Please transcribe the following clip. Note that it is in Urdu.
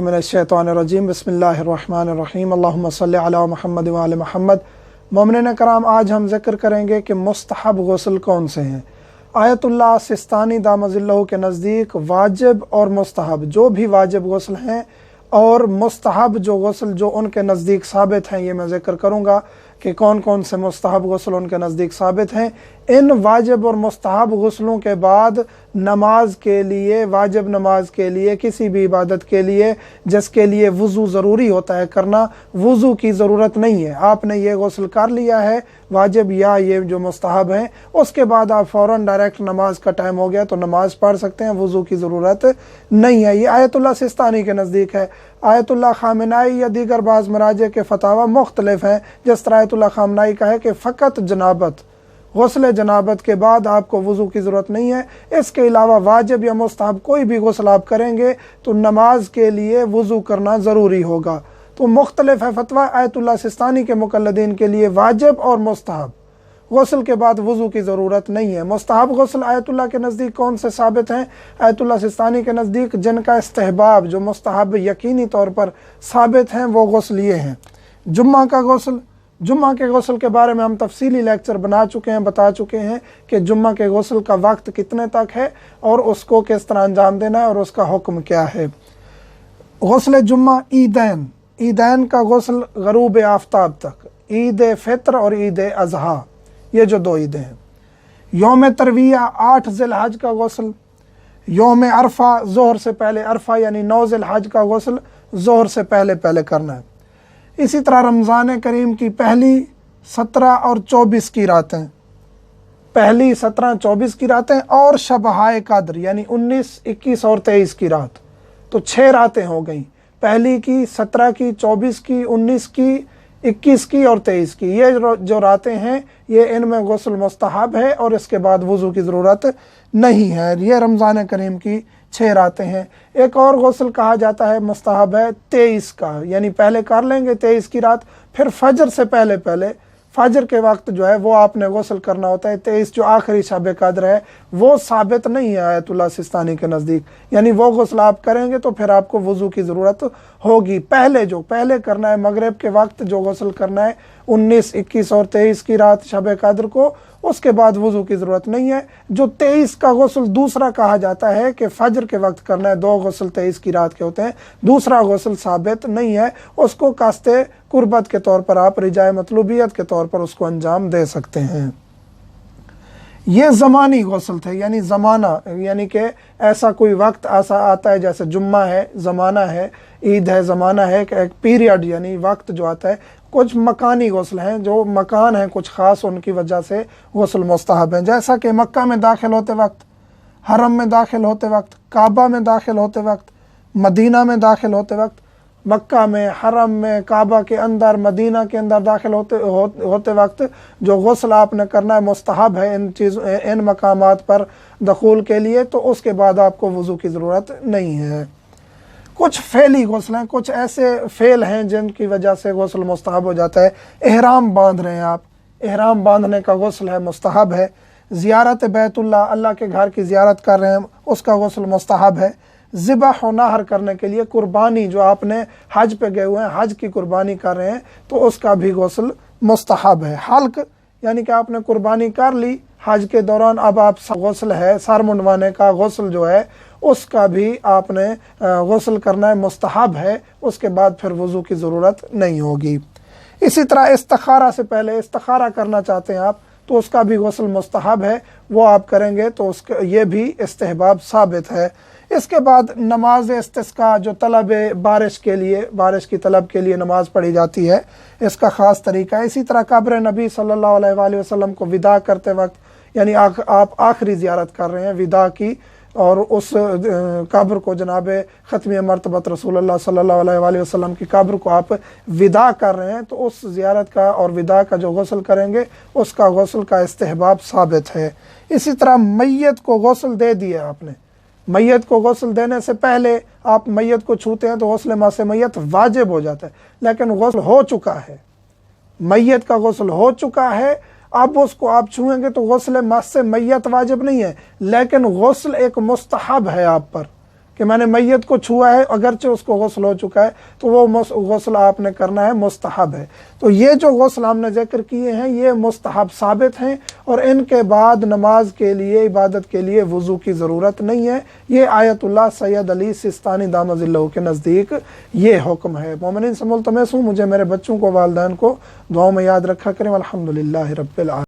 من الشیطان الرجیم بسم اللہ الرحمن الرحیم اللہم صلی علی محمد وعلی محمد۔ مومنین کرام، آج ہم ذکر کریں گے کہ مستحب غسل کون سے ہیں۔ آیت اللہ سستانی دامت ظلہ کے نزدیک واجب اور مستحب جو بھی واجب غسل ہیں اور مستحب جو غسل جو ان کے نزدیک ثابت ہیں، یہ میں ذکر کروں گا کہ کون کون سے مستحب غسل ان کے نزدیک ثابت ہیں۔ ان واجب اور مستحب غسلوں کے بعد نماز کے لیے، واجب نماز کے لیے، کسی بھی عبادت کے لیے جس کے لیے وضو ضروری ہوتا ہے کرنا، وضو کی ضرورت نہیں ہے۔ آپ نے یہ غسل کر لیا ہے واجب یا یہ جو مستحب ہیں، اس کے بعد آپ فوراً ڈائریکٹ نماز کا ٹائم ہو گیا تو نماز پڑھ سکتے ہیں، وضو کی ضرورت نہیں ہے۔ یہ آیت اللہ سستانی کے نزدیک ہے۔ آیت اللہ خامنائی یا دیگر بعض مراجع کے فتاوی مختلف ہیں، جس طرح آیت اللہ خامنائی کا ہے کہ فقط جنابت، غسل جنابت کے بعد آپ کو وضو کی ضرورت نہیں ہے۔ اس کے علاوہ واجب یا مستحب کوئی بھی غسل آپ کریں گے تو نماز کے لیے وضو کرنا ضروری ہوگا۔ تو مختلف ہے فتویٰ آیت اللہ سستانی کے مقلدین کے لیے واجب اور مستحب غسل کے بعد وضو کی ضرورت نہیں ہے۔ مستحب غسل آیت اللہ کے نزدیک کون سے ثابت ہیں؟ آیت اللہ سستانی کے نزدیک جن کا استحباب جو مستحب یقینی طور پر ثابت ہیں وہ غسل یہ ہیں۔ جمعہ کا غسل، جمعہ کے غسل کے بارے میں ہم تفصیلی لیکچر بنا چکے ہیں، بتا چکے ہیں کہ جمعہ کے غسل کا وقت کتنے تک ہے اور اس کو کس طرح انجام دینا ہے اور اس کا حکم کیا ہے۔ غسل جمعہ عیدین، عیدین کا غسل غروب آفتاب تک، عید فطر اور عید اضحیٰ، یہ جو دو عیدیں ہیں۔ یوم ترویہ 8 ذی الحج کا غسل، یوم عرفہ ظہر سے پہلے، عرفہ یعنی 9 ذی الحج کا غسل ظہر سے پہلے کرنا ہے۔ اسی طرح رمضان کریم کی پہلی 17 اور 24 کی راتیں، پہلی 17 24 کی راتیں اور شبہائے قدر یعنی 19 21 اور 23 کی رات، تو 6 راتیں ہو گئیں، پہلی کی 17 کی 24 کی 19 کی 21 کی اور 23 کی۔ یہ جو راتیں ہیں یہ ان میں غسل مستحب ہے اور اس کے بعد وضو کی ضرورت نہیں ہے۔ یہ رمضان کریم کی 6 راتیں ہیں۔ ایک اور غسل کہا جاتا ہے مستحب ہے 23 کا، یعنی پہلے کر لیں گے 23 کی رات، پھر فجر سے پہلے فجر کے وقت جو ہے وہ آپ نے غسل کرنا ہوتا ہے۔ 23 جو آخری شب قدر ہے وہ ثابت نہیں ہے آیت اللہ سستانی کے نزدیک، یعنی وہ غسل آپ کریں گے تو پھر آپ کو وضو کی ضرورت ہوگی۔ پہلے کرنا ہے مغرب کے وقت جو غسل کرنا ہے 19 21 اور 23 کی رات شب قدر کو، اس کے بعد وضو کی ضرورت نہیں ہے۔ جو 23 کا غسل دوسرا کہا جاتا ہے کہ فجر کے وقت کرنا ہے، 2 غسل 23 کی رات کے ہوتے ہیں، دوسرا غسل ثابت نہیں ہے، اس کو قصد قربت کے طور پر آپ رجائے مطلوبیت کے طور پر اس کو انجام دے سکتے ہیں۔ یہ زمانی غسل تھے، یعنی زمانہ، یعنی کہ ایسا کوئی وقت ایسا آتا ہے جیسے جمعہ ہے زمانہ ہے، عید ہے زمانہ ہے، کہ ایک پیریڈ یعنی وقت جو آتا ہے۔ کچھ مکانی غسل ہیں، جو مکان ہیں کچھ خاص، ان کی وجہ سے غسل مستحب ہیں، جیسا کہ مکہ میں داخل ہوتے وقت، حرم میں داخل ہوتے وقت، کعبہ میں داخل ہوتے وقت، مدینہ میں داخل ہوتے وقت، مکہ میں، حرم میں، کعبہ کے اندر، مدینہ کے اندر داخل ہوتے وقت جو غسل آپ نے کرنا ہے مستحب ہے ان مقامات پر دخول کے لیے، تو اس کے بعد آپ کو وضو کی ضرورت نہیں ہے۔ کچھ فعلی غسل ہیں، کچھ ایسے فعل ہیں جن کی وجہ سے غسل مستحب ہو جاتا ہے۔ احرام باندھ رہے ہیں آپ، احرام باندھنے کا غسل ہے مستحب ہے۔ زیارت بیت اللہ، اللہ کے گھر کی زیارت کر رہے ہیں، اس کا غسل مستحب ہے۔ ذبح و نحر کرنے کے لیے، قربانی جو آپ نے حج پہ گئے ہوئے ہیں، حج کی قربانی کر رہے ہیں تو اس کا بھی غسل مستحب ہے۔ حلق یعنی کہ آپ نے قربانی کر لی حج کے دوران، اب آپ غسل ہے سر منڈوانے کا غسل جو ہے اس کا بھی آپ نے غسل کرنا ہے، مستحب ہے، اس کے بعد پھر وضو کی ضرورت نہیں ہوگی۔ اسی طرح استخارہ سے پہلے، استخارہ کرنا چاہتے ہیں آپ تو اس کا بھی غسل مستحب ہے، وہ آپ کریں گے تو اس کا یہ بھی استحباب ثابت ہے۔ اس کے بعد نماز استسقاء جو طلب بارش کے لیے، بارش کی طلب کے لیے نماز پڑھی جاتی ہے، اس کا خاص طریقہ ہے۔ اسی طرح قبر نبی صلی اللہ علیہ وآلہ وسلم کو وداع کرتے وقت، یعنی آپ آخری زیارت کر رہے ہیں وداع کی، اور اس قبر کو جناب ختم مرتبت رسول اللہ صلی اللہ علیہ وآلہ وسلم کی قبر کو آپ وداع کر رہے ہیں تو اس زیارت کا اور وداع کا جو غسل کریں گے اس کا غسل کا استحباب ثابت ہے۔ اسی طرح میت کو غسل دے دیا آپ نے، میت کو غسل دینے سے پہلے آپ میت کو چھوتے ہیں تو غسل ماس میت واجب ہو جاتا ہے، لیکن غسل ہو چکا ہے، میت کا غسل ہو چکا ہے، اب اس کو آپ چھوئیں گے تو غسل مس میت واجب نہیں ہے، لیکن غسل ایک مستحب ہے آپ پر کہ میں نے میت کو چھوا ہے، اگرچہ اس کو غسل ہو چکا ہے تو وہ غسل آپ نے کرنا ہے، مستحب ہے۔ تو یہ جو غسل ہم نے ذکر کیے ہیں یہ مستحب ثابت ہیں، اور ان کے بعد نماز کے لیے، عبادت کے لیے وضو کی ضرورت نہیں ہے۔ یہ آیت اللہ سید علی سستانی دامت اللہ کے نزدیک یہ حکم ہے۔ مومنین سے ملتمس ہوں مجھے، میرے بچوں کو، والدین کو دعاؤں میں یاد رکھا کریں۔ الحمدللہ رب العالمین۔